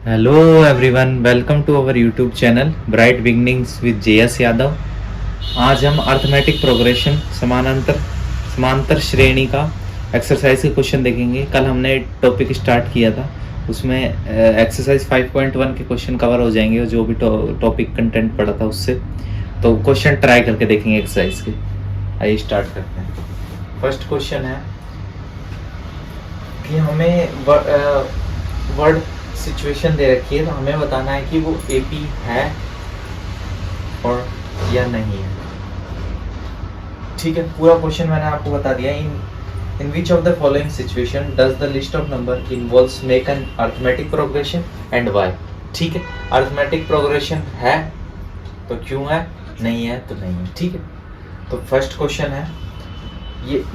Hello everyone, welcome to our YouTube channel bright beginnings with JS Yadav. आज हम arithmetic progression समांतर श्रेणी का एक्सरसाइज के क्वेश्चन देखेंगे। कल हमने टॉपिक स्टार्ट किया था, उसमें एक्सरसाइज 5.1 के क्वेश्चन कवर हो जाएंगे, जो भी टॉपिक कंटेंट पड़ा था उससे। तो क्वेश्चन ट्राई करके देखेंगे एक्सरसाइज के। आइए स्टार्ट करते हैं। फर्स्ट क्वेश्चन है कि हमें वर्ड सिचुएशन दे रखी है, तो हमें बताना है कि वो एपी है और या नहीं है। ठीक है, पूरा क्वेश्चन मैंने आपको बता दिया। In which of the following situation does the list of number involves make an arithmetic progression and why. ठीक है, अरिथमेटिक प्रोग्रेशन है तो क्यों है, नहीं है तो नहीं है। ठीक है, तो फर्स्ट क्वेश्चन है,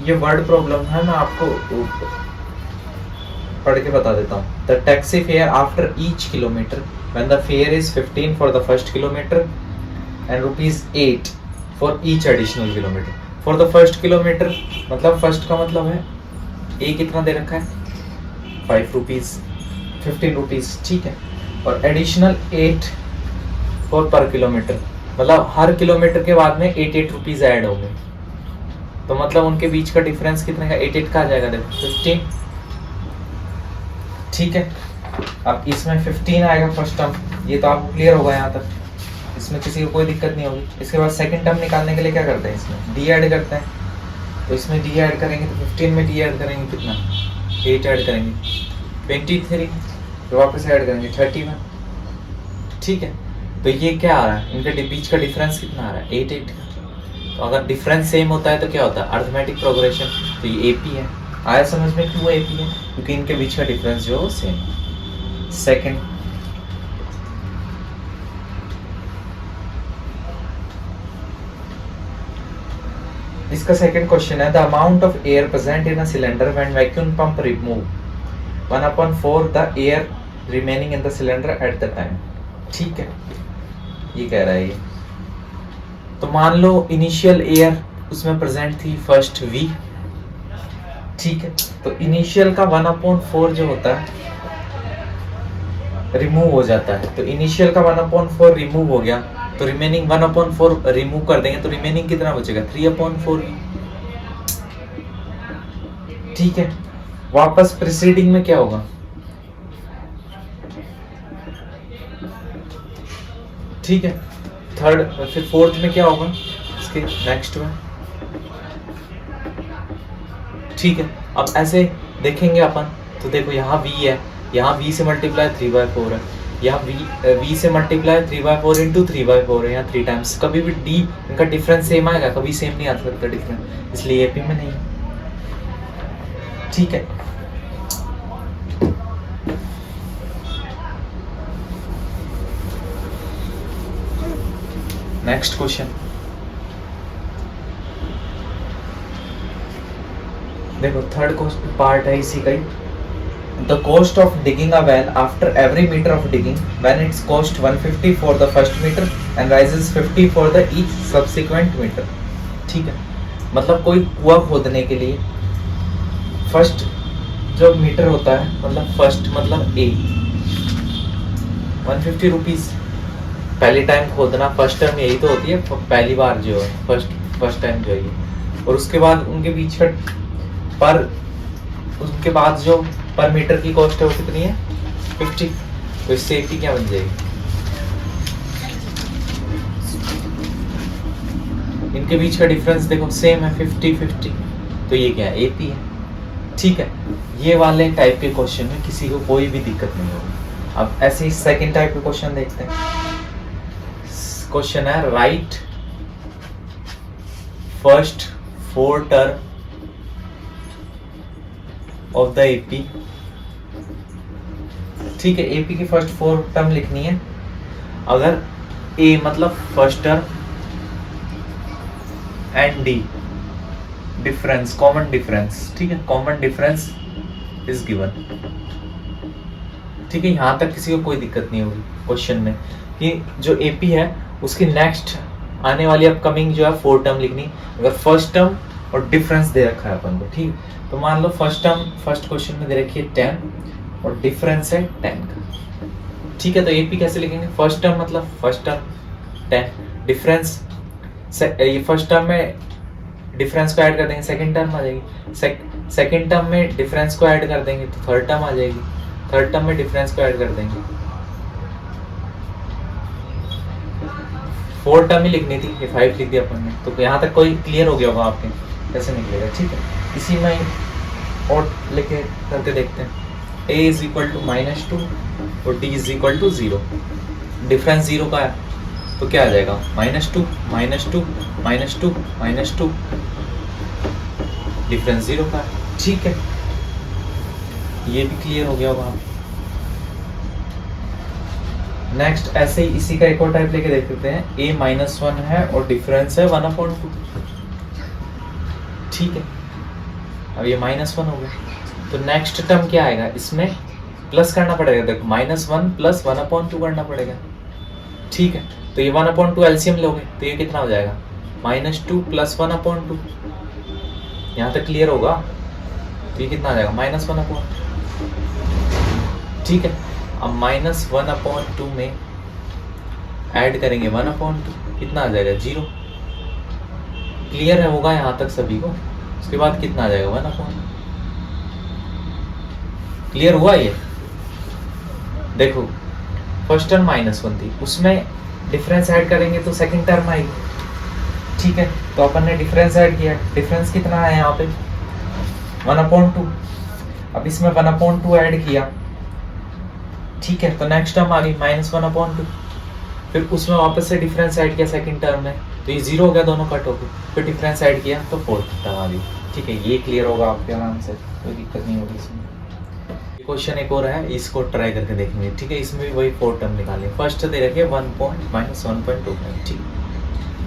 ये वर्ड प्रॉब्लम है, मैं आपको पढ़ के बता देता हूँ। The taxi fare after each kilometre when the fair is 15 for the first kilometre and ₹8 for each additional kilometre. For the first kilometre मतलब फर्स्ट का मतलब है ए कितना दे रखा है, ₹5, ₹15। ठीक है, और एडिशनल 8 फॉर पर किलोमीटर, मतलब हर किलोमीटर के बाद में 8 रुपीज ऐड होंगे। तो मतलब उनके बीच का डिफरेंस कितने का, 8 का आ जाएगा, देखो 15। ठीक है, अब इसमें 15 आएगा फर्स्ट टर्म, ये तो आपको क्लियर होगा यहाँ तक, इसमें किसी को कोई दिक्कत नहीं होगी। इसके बाद सेकंड टर्म निकालने के लिए क्या करते हैं, इसमें डी ऐड करते हैं। तो इसमें डी ऐड करेंगे तो 15 में डी ऐड करेंगे कितना, 8 ऐड करेंगे 23, तो वापस ऐड करेंगे 31। ठीक है, तो ये क्या आ रहा है, इनके बीच का डिफरेंस कितना आ रहा है, 8 का। तो अगर डिफरेंस सेम होता है तो क्या होता है, अरिथमेटिक प्रोग्रेशन। तो ये एपी है। आया समझ में क्यों एपी है, क्योंकि इनके बीच का डिफरेंस जो सेम। सेकंड, इसका सेकंड क्वेश्चन है, the amount of air present in a cylinder when vacuum pump remove 1/4 the air remaining in the cylinder at the time. ठीक है, ये कह रहा है ये। तो मान लो इनिशियल एयर उसमें प्रेजेंट थी फर्स्ट वी। ठीक है, तो इनिशियल का 1/4 जो होता है रिमूव हो जाता है। तो इनिशियल का 1/4 रिमूव हो गया, तो रिमेनिंग 1/4 रिमूव कर देंगे, तो रिमेनिंग कितना बचेगा, 3/4। ठीक है, वापस प्रीसीडिंग में क्या होगा, ठीक है, थर्ड फिर फोर्थ में क्या होगा, इसके नेक्स्ट में। ठीक है, अब ऐसे देखेंगे अपन, तो देखो यहाँ v है, यहाँ v से मल्टीप्लाई 3/4 है, यहाँ v से मल्टीप्लाई 3/4 इंटू 3/4 है, यहाँ 3 टाइम्स। कभी भी d इनका डिफरेंस सेम आएगा, कभी सेम नहीं आ सकता डिफरेंस, इसलिए एपी में नहीं। ठीक है, नेक्स्ट क्वेश्चन देखो, थर्ड पार्ट है इसी का ही। The cost of digging a well after every meter of digging when its cost 150 for the first meter and rises 50 for the each subsequent meter। ठीक है, मतलब कोई कुआं खोदने के लिए फर्स्ट जो मीटर होता है, मतलब फर्स्ट मतलब ए, 150 रुपीज पहले टाइम खोदना, फर्स्ट टाइम यही तो होती है, पहली बार जो है फर्स्ट टाइम जो है। और उसके बाद उनके बीच का पर, उसके बाद जो पर मीटर की कॉस्ट है वो कितनी है, 50। तो इससे एपी क्या बन जाएगी, इनके बीच का डिफरेंस देखो सेम है 50-50, तो ये क्या है, एपी है। ठीक है, ये वाले टाइप के क्वेश्चन में किसी को कोई भी दिक्कत नहीं होगी। अब ऐसे ही सेकंड टाइप के क्वेश्चन देखते हैं। क्वेश्चन है, right first 4 term of the AP. ठीक है, एपी की फर्स्ट 4 टर्म लिखनी है। अगर ए मतलब first term and D difference, common difference, ठीक है, कॉमन डिफरेंस इज गिवन। ठीक है, यहां तक किसी को कोई दिक्कत नहीं होगी क्वेश्चन में कि जो एपी है उसकी नेक्स्ट आने वाली अपकमिंग जो है 4 टर्म लिखनी। अगर फर्स्ट टर्म और डिफरेंस दे रखा है अपन को, ठीक, तो मान लो फर्स्ट टर्म फर्स्ट क्वेश्चन में दे रखी है 10 और डिफरेंस है 10 का। ठीक है, तो एपी कैसे लिखेंगे? फर्स्ट टर्म मतलब फर्स्ट टर्म 10, डिफरेंस ये फर्स्ट टर्म में डिफरेंस को ऐड कर देंगे, सेकंड टर्म आ जाएगी, सेकंड टर्म में डिफरेंस को ऐड कर देंगे तो थर्ड टर्म आ जाएगी, थर्ड टर्म में डिफरेंस को ऐड कर देंगे, फोर्थ टर्म ही लिखनी थी, ये 5 लिख दिया अपन ने। तो यहाँ तक कोई क्लियर हो गया होगा आपके कैसे निकलेगा। ठीक है, इसी में और लेके करके देखते हैं। a इज इक्वल टू -2 और d is equal to 0, difference 0 का है तो क्या आ जाएगा? -2 -2 -2 -2, डिफरेंस 0 का है। ठीक है, ये भी क्लियर हो गया होगा। नेक्स्ट ऐसे ही इसी का एक और टाइप लेके देख लेते हैं। a -1 है और डिफरेंस है 1/2। ठीक है, अब ये -1 हो गया तो नेक्स्ट टर्म क्या आएगा? इसमें प्लस करना पड़ेगा, देखो -1 प्लस 1/2 करना पड़ेगा। ठीक है, तो ये 1/2 एलसीएम लोगे तो ये कितना हो जाएगा? -2 प्लस 1/2। यहाँ तक क्लियर होगा? तो ये कितना आ जाएगा? -1/2। ठीक है, अब -1/2 में ऐड करेंगे 1/2, कितना आ जाएगा? 0। क्लियर है होगा यहाँ तक सभी को? उसके बाद कितना आ जाएगा? 1/2। क्लियर हुआ ये? देखो फर्स्ट टर्म -1 थी, उसमें डिफरेंस ऐड करेंगे तो सेकंड टर्म आएगी। ठीक है, तो अपन ने डिफरेंस ऐड किया, डिफरेंस कितना है यहाँ पे? 1/2। अब इसमें 1/2 ऐड किया, ठीक है, तो नेक्स्ट टर्म आ गई -1/2। फिर उसमें वापस से डिफरेंस ऐड किया सेकंड टर्म में, तो ये 0 हो गया, दोनों कट हो गए। फिर डिफरेंस ऐड किया तो फोर्थ टर्म आ गई। ठीक है, ये क्लियर होगा आपके आराम से, कोई दिक्कत नहीं होगी इसमें। क्वेश्चन एक और है, इसको ट्राई करके देखेंगे। ठीक है, इसमें भी वही 4 टर्म निकालेंगे। फर्स्ट दे रखिए 1.-1.25। ठीक,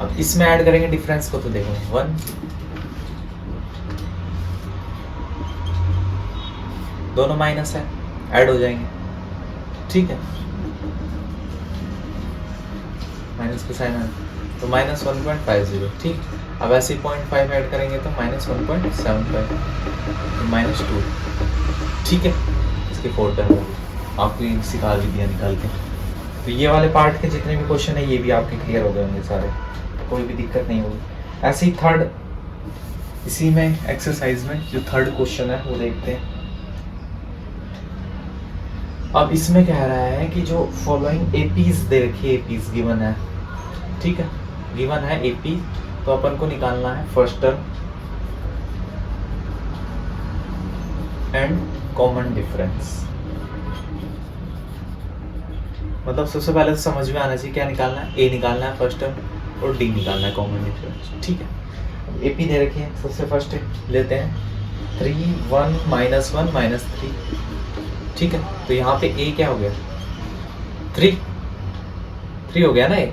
अब इसमें ऐड करेंगे डिफरेंस को, तो देखो 1, दोनों माइनस है, ऐड हो जाएंगे। ठीक है, माइनस का साइन है तो -1.50। ठीक, अब ऐसे 0.5 ऐड करेंगे तो -1.75, -2। ठीक है, इसके 4 टर्म आपको सिखा भी दिया निकाल के। तो ये वाले पार्ट के जितने भी क्वेश्चन है ये भी आपके क्लियर हो गए होंगे सारे, कोई भी दिक्कत नहीं होगी। ऐसे ही थर्ड, इसी में एक्सरसाइज में जो थर्ड क्वेश्चन है वो देखते हैं। अब इसमें कह रहा है कि जो फॉलोइंग एपीज दे रखी है, एपीज गिवन है। ठीक है, गिवन है एपी, तो अपन को निकालना है first term and common difference. मतलब सबसे पहले तो समझ में आना चाहिए क्या निकालना है। ए निकालना है फर्स्ट टर्म और डी निकालना है कॉमन डिफरेंस। ठीक है, अब एपी दे रखी है, सबसे फर्स्ट लेते हैं 3 1 -1 -3। ठीक है, तो यहाँ पे ए क्या हो गया? 3 हो गया ना ए।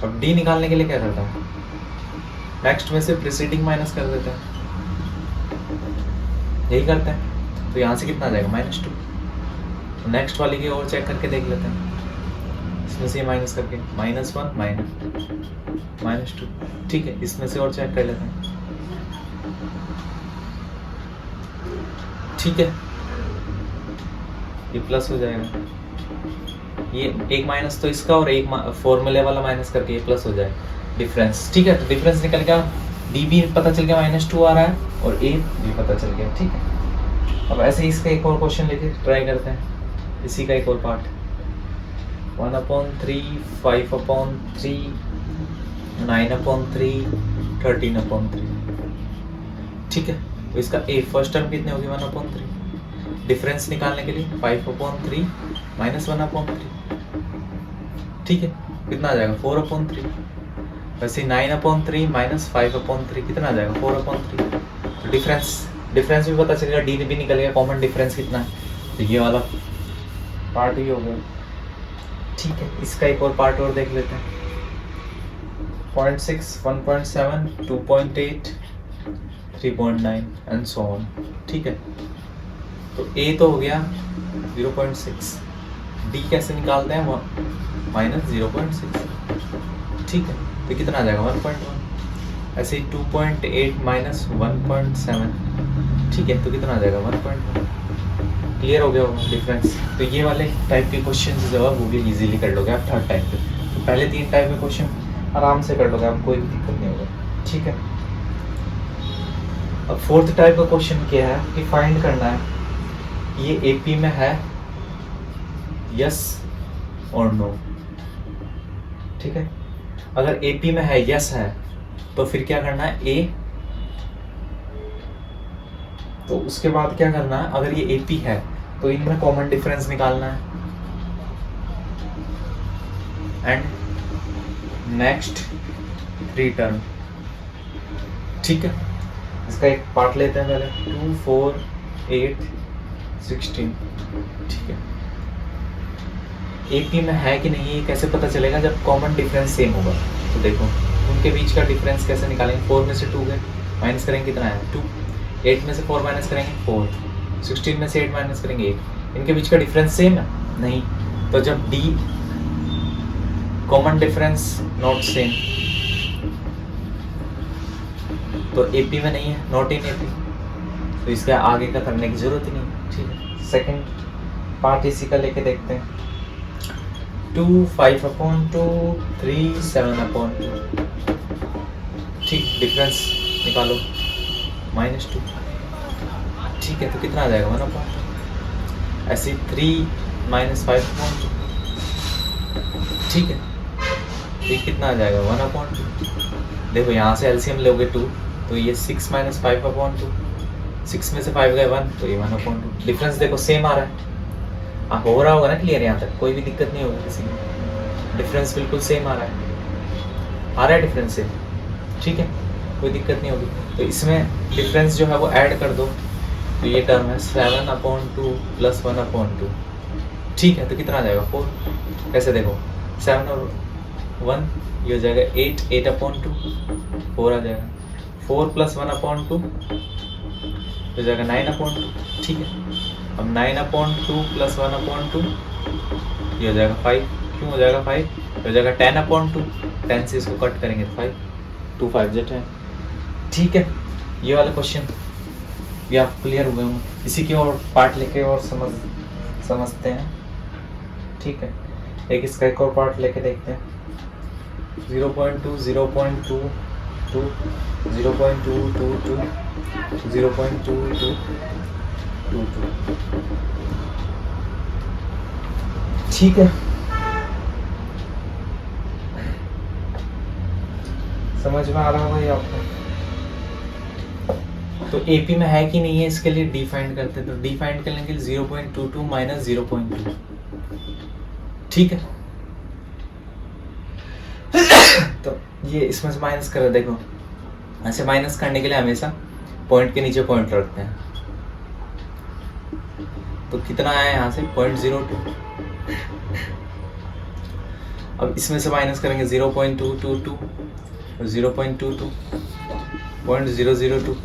अब डी निकालने के लिए क्या करता हूँ? नेक्स्ट में से प्रीसीडिंग माइनस कर देते हैं, यही करते हैं। तो यहाँ से कितना आ जाएगा? -2। नेक्स्ट वाली की और चेक करके देख लेते हैं, इसमें से माइनस करके -1 -2। ठीक है, इसमें से और चेक कर लेते हैं। ठीक है, ये प्लस हो जाएगा, ये एक माइनस तो इसका और एक फॉर्मूले वाला माइनस करके ये प्लस हो जाए डिफरेंस। ठीक है, तो डिफरेंस निकल गया, डी भी पता चल गया -2 आ रहा है और ए भी पता चल गया। ठीक है, अब ऐसे ही इसका एक और क्वेश्चन लेके ट्राई करते हैं, इसी का एक और पार्ट। 1/3 5/3 9/3 13/3। ठीक है, तो इसका ए फर्स्ट टर्म कितने होगी? 1/3। डिफरेंस निकालने के लिए 5/3 -1/3। ठीक है, कितना आ जाएगा? 4/3। वैसे 9/3 -5/3 कितना आ जाएगा? 4/3। तो डिफरेंस भी पता चलेगा, डी भी निकल गया, कॉमन डिफरेंस कितना है, तो ये वाला पार्ट ही हो गया। ठीक है, इसका एक और पार्ट और देख लेते हैं। 0.6 1.7 2.8 3.9 एंड सो ऑन। ठीक है, तो ए तो हो गया 0.6, डी कैसे निकालते हैं? -0.6। ठीक है, तो कितना आ जाएगा? 1.1। ऐसे ही 2.8 -1.7। ठीक है, तो कितना आ जाएगा? 1.1। क्लियर हो गया होगा डिफरेंस। तो ये वाले टाइप के क्वेश्चन जो है वो भी इजीली कर लोगे आप थर्ड टाइप के। तो पहले 3 टाइप के क्वेश्चन आराम से कर लोगे, आप कोई भी दिक्कत नहीं होगा, ठीक है। अब फोर्थ टाइप का क्वेश्चन क्या है कि फाइंड करना है ये एपी में है यस और नो, ठीक है। अगर एपी में है यस है तो फिर क्या करना है ए, तो उसके बाद क्या करना है, अगर ये एपी है तो इनमें कॉमन डिफरेंस निकालना है एंड नेक्स्ट रिटर्न, ठीक है। इसका एक पार्ट लेते हैं पहले 2 4 8 16, ठीक है। एपी में है कि नहीं ये कैसे पता चलेगा, जब कॉमन डिफरेंस सेम होगा। तो देखो उनके बीच का डिफरेंस कैसे निकालेंगे, 4 में से 2 गए माइनस करेंगे कितना है 2, 8 में से 4 माइनस करेंगे 4, 16 में से 8 माइनस करेंगे 8। इनके बीच का डिफरेंस सेम है नहीं, तो जब D common difference not same तो एपी में नहीं है, नॉट इन एपी, तो इसका आगे का करने की जरूरत ही नहीं, ठीक है। सेकंड पार्ट इसी का लेके देखते हैं 2 5/2 3 7/2, ठीक। डिफरेंस निकालो -2, ठीक है। तो कितना आ जाएगा 1/2, ऐसे 3 - 5/2, ठीक है। ये कितना आ जाएगा 1/2। देखो यहाँ से एलसीएम लोगे 2 तो ये 6 - 5/2, 6 में से 5 गए 1 तो ये 1/2। डिफरेंस देखो सेम आ रहा है, आप हो रहा होगा ना क्लियर, यहाँ तक कोई भी दिक्कत नहीं होगी किसी में, डिफरेंस बिल्कुल सेम आ रहा है डिफरेंस सेम, ठीक है, कोई दिक्कत नहीं होगी। तो इसमें डिफरेंस जो है वो ऐड कर दो, तो ये टर्म है 7/2 + 1/2, ठीक है। तो कितना आ जाएगा 4, कैसे देखो 7 और 1 ये हो जाएगा 8 8/2, 4 आ जाएगा, 4 + 1/2 हो जाएगा 9/2, ठीक है। अब 9/2 + 1/2 ये हो जाएगा 5, क्यों हो जाएगा 5, हो जाएगा 10/2, 10 से इसको कट करेंगे तो 5, 2 5 × 10, ठीक है। ये वाला क्वेश्चन ये आप क्लियर हो गए होंगे। इसी की और पार्ट लेके और समझते हैं, ठीक है। एक इसका एक और पार्ट लेके देखते हैं 0.2 0.2 2 0.222 0.2222, ठीक है। समझ में आ रहा होगा ये आपको। तो एपी में है कि नहीं है इसके लिए डिफाइन करते हैं, तो डिफाइन करने के लिए 0.22 - 0.2, ठीक है। तो ये इसमें से माइनस कर, देखो ऐसे माइनस करने के लिए हमेशा पॉइंट के नीचे पॉइंट रखते हैं, तो कितना आया यहाँ से 0.02। अब इसमें से माइनस करेंगे 0.222 और 0.22 0.002,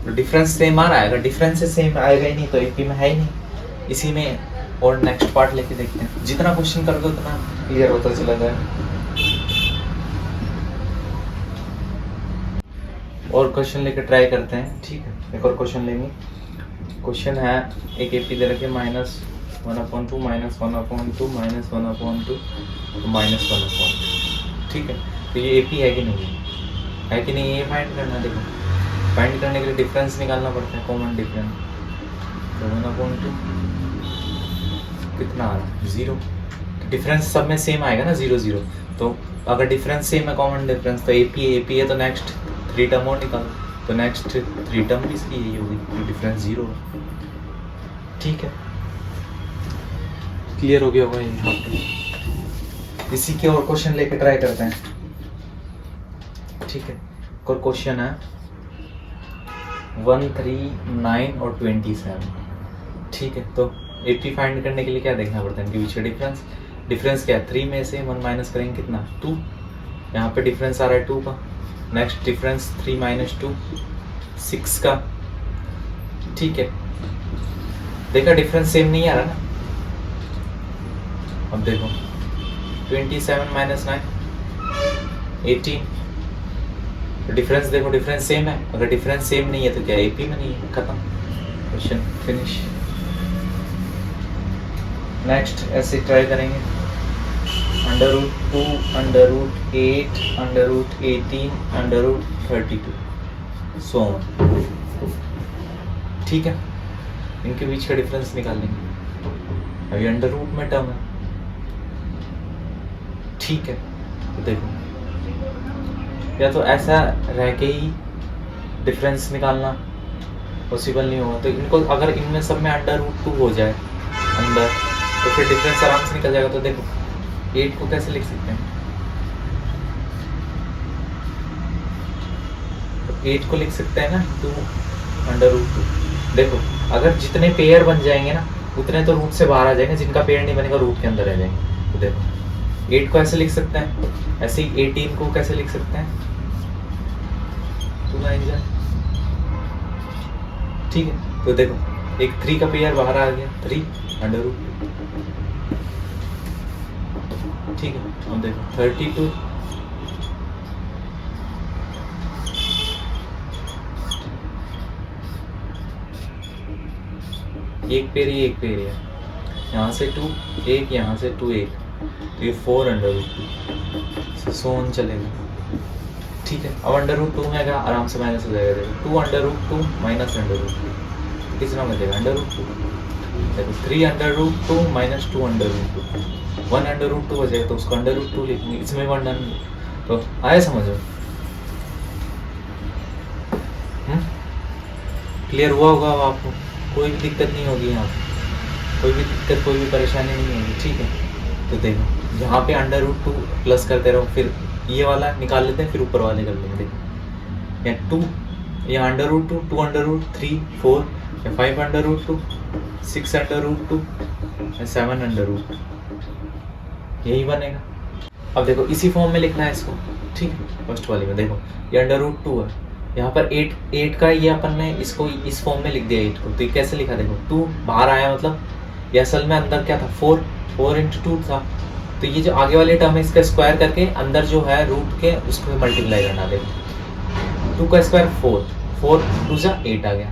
तो डिफरेंस सेम आ रहा है। अगर डिफरेंस से सेम आएगा ही नहीं तो एपी में है ही नहीं। इसी में और नेक्स्ट पार्ट लेके देखते हैं, जितना क्वेश्चन करोगे उतना क्लियर होता चला जाएगा। और क्वेश्चन लेके ट्राई करते हैं, ठीक है। एक और क्वेश्चन लेंगे, क्वेश्चन है एक एपी दे रखे -1/2 -1/2 -1/2 तो -1/2, ठीक है। तो ये एपी है कि नहीं है कि नहीं ये फाइंड करना है। देखो फाइंड करने के लिए डिफरेंस निकालना पड़ता है, कॉमन डिफरेंस, तो 1/2 कितना आ रहा है 0, डिफरेंस सब में सेम आएगा ना 0 0, तो अगर डिफरेंस सेम है कॉमन डिफरेंस तो एपी है, तो नेक्स्ट 3 टर्म और निकालो, तो नेक्स्ट 3 टर्म भी इसकी यही होगी, डिफरेंस 0, ठीक है। क्लियर हो गया होगा यहाँ पे। इसी के और क्वेश्चन लेके ट्राई करते हैं, ठीक है। और क्वेश्चन है 1 3 9 और 27, ठीक है। तो एपी फाइंड करने के लिए क्या देखना पड़ता है, इनके बीच का डिफरेंस क्या है, 3 में से 1 माइनस करेंगे कितना 2, यहाँ पे डिफरेंस आ रहा है 2 का, नेक्स्ट डिफरेंस 3 - 2 6 का, ठीक है। देखा डिफरेंस सेम नहीं आ रहा ना। अब देखो 27 - 9 18, डिफरेंस देखो डिफरेंस सेम है, अगर डिफरेंस सेम नहीं है तो क्या एपी में नहीं है, खत्म। Question finish. नेक्स्ट ऐसे ट्राई करेंगे, √2, √8, √18, √32 सो ऑन। ठीक है, इनके बीच का डिफरेंस निकाल लेंगे। अभी अंडर रूट में टर्म है, ठीक है। तो देखो, या तो ऐसा रह के ही डिफरेंस निकालना पॉसिबल नहीं होगा, तो इनको अगर इनमें सब में √2 हो जाए अंदर, तो फिर डिफरेंस आराम से निकल जाएगा। तो देखो 8 को कैसे लिख सकते हैं, 8 को लिख सकते हैं ना 2 √2। देखो अगर जितने पेयर बन जाएंगे ना, उतने तो रूट से बाहर आ जाएंगे, जिनका पेयर नहीं बनेगा रूट के अंदर रह जाएंगे। तो देखो 8 को ऐसे लिख सकते हैं, ऐसे ही 18 को कैसे लिख सकते हैं, 2 9 जा, ठीक है। तो देखो एक 3 का पेयर बाहर आ गया, 3 √2, ठीक है। अब देखो 32, एक पेयर ही एक पेयर है, यहाँ से 2 1, यहाँ से 2 1, तो ये 4 √2 सोन चलेगा, ठीक है। अब √2 में आएगा, आराम से माइनस हो जाएगा। देखो 2 √2 माइनस √2 कितना बचेगा, √2। देखो 3 √2 माइनस 2 √2, 1 √2 बचेगा, तो उसको √2 लिखेंगे, इसमें 1 तो आया समझ में, क्लियर हुआ होगा अब आपको, कोई भी दिक्कत नहीं होगी यहाँ पे, कोई भी दिक्कत कोई भी परेशानी नहीं होगी, ठीक है। तो देखो यहाँ पे √2 प्लस करते रहो, फिर ये वाला निकाल लेते हैं, फिर ऊपर वाले कर लेंगे। देखो या 2 या √2, 2 √3 4 या 5 √2 6 √2 या 7 √2, यही बनेगा। अब देखो इसी फॉर्म में लिखना है इसको, ठीक है। फर्स्ट वाले में देखो ये √2 है, यहाँ पर 8 का ये अपन ने इसको इस फॉर्म में लिख दिया 8 को, तो ये कैसे लिखा, देखो 2 बाहर आया, मतलब ये असल में अंदर क्या था, 4 × 2 था, तो ये जो आगे वाले टर्म है इसका स्क्वायर करके अंदर जो है रूट के उसको मल्टीप्लाई करना। देखो 2 का स्क्वायर 4 4 2 जा 8 आ गया,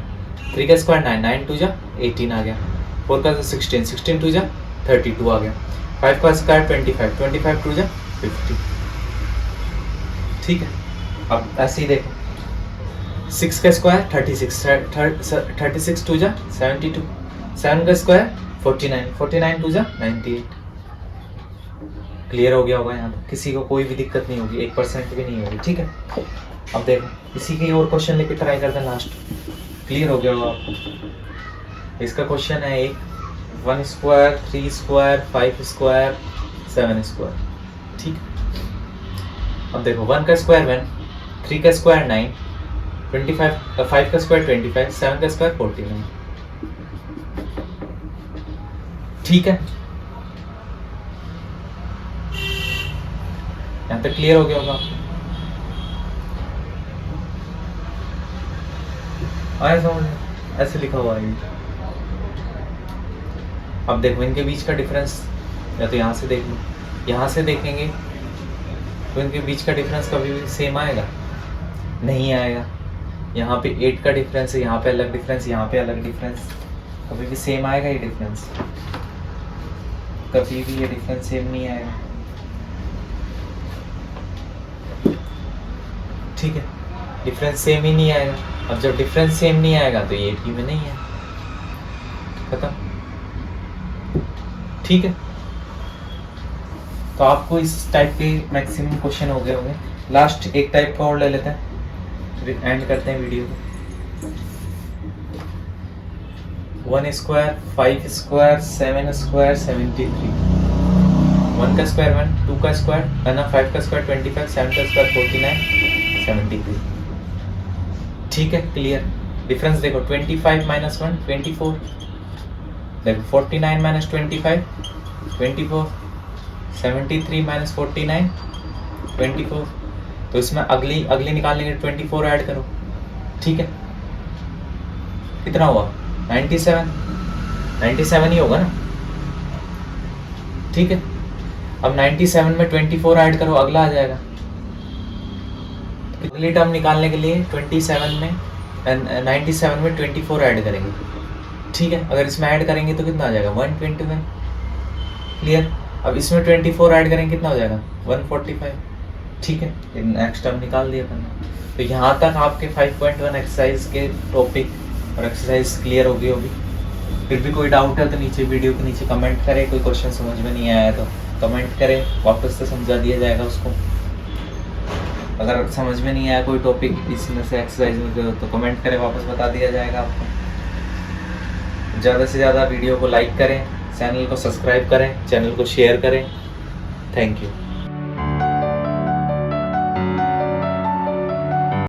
3 का स्क्वायर 9 9 2 जा 18 आ गया, 4 का 16 16 2 जा 32 आ गया, 5 का स्क्वायर 25 25 2 जा 50, ठीक है। अब ऐसे ही देखो 6 का स्क्वायर 36 36 2 जा 72, 7 का स्क्वायर 49 49 2 जा 98। क्लियर हो गया होगा, यहाँ तक किसी को कोई भी दिक्कत नहीं होगी, 1% भी नहीं होगी, ठीक है। अब देखो इसी के और क्वेश्चन लेके ट्राई करते हैं लास्ट, क्लियर हो गया होगा आपको। इसका क्वेश्चन है एक 1 स्क्वायर 3 स्क्वायर 5 स्क्वायर 7 स्क्वायर, ठीक। अब देखो 1 का स्क्वायर 1, 3 का स्क्वायर 9, 25 5 का स्क्वायर 25, 7 का स्क्वायर 49, ठीक है। यहाँ तक क्लियर हो गया होगा आपको, आया समझ में, ऐसे लिखा हुआ है। अब देखो इनके बीच का डिफरेंस, या तो यहाँ से देख लो, यहाँ से देखेंगे तो इनके बीच का डिफरेंस कभी भी सेम आएगा, नहीं आएगा। यहाँ पे 8 का डिफरेंस है, यहाँ पे अलग डिफरेंस, यहाँ पे अलग डिफरेंस, कभी भी सेम आएगा ये डिफरेंस, कभी भी ये डिफरेंस सेम नहीं आएगा, ठीक है। डिफरेंस सेम ही नहीं आएगा। अब जब डिफरेंस सेम नहीं आएगा तो ये भी में नहीं है, खत्म, ठीक है। तो आपको इस टाइप के मैक्सिमम क्वेश्चन हो गए होंगे। लास्ट एक टाइप का और ले लेते हैं, फिर एंड करते हैं वीडियो को। 1 स्क्वायर 5 स्क्वायर 7 स्क्वायर 73, 1 का स्क्वायर 1, 2 का स्क्वायर 5 का स्क्वायर 25, 7 का स्क्वायर 49 73, ठीक है। क्लियर। डिफरेंस देखो 25 - 1 24, देखो 49 - 25 24, 73 - 49 24, तो इसमें अगली निकालने के 24 ऐड करो, ठीक है। कितना हुआ 97 ही होगा ना, ठीक है। अब 97 में 24 ऐड करो, अगला आ जाएगा। अगली टर्म निकालने के लिए 97 में 97 में 24 ऐड करेंगे, ठीक है, अगर इसमें ऐड करेंगे तो कितना आ जाएगा 121। क्लियर। अब इसमें 24 ऐड करेंगे कितना हो जाएगा 145। ठीक है, नेक्स्ट टर्म निकाल दिया करना। तो यहाँ तक आपके 5.1 एक्सरसाइज के टॉपिक और एक्सरसाइज क्लियर हो गई होगी। फिर भी कोई डाउट है तो नीचे वीडियो के नीचे कमेंट करें। कोई क्वेश्चन समझ में नहीं आया तो कमेंट करें, वापस से समझा दिया जाएगा उसको। अगर समझ में नहीं आया कोई टॉपिक इसमें से एक्सरसाइज में तो कमेंट करें, वापस बता दिया जाएगा आपको। ज़्यादा से ज़्यादा वीडियो को लाइक करें, चैनल को सब्सक्राइब करें, चैनल को शेयर करें। Thank you.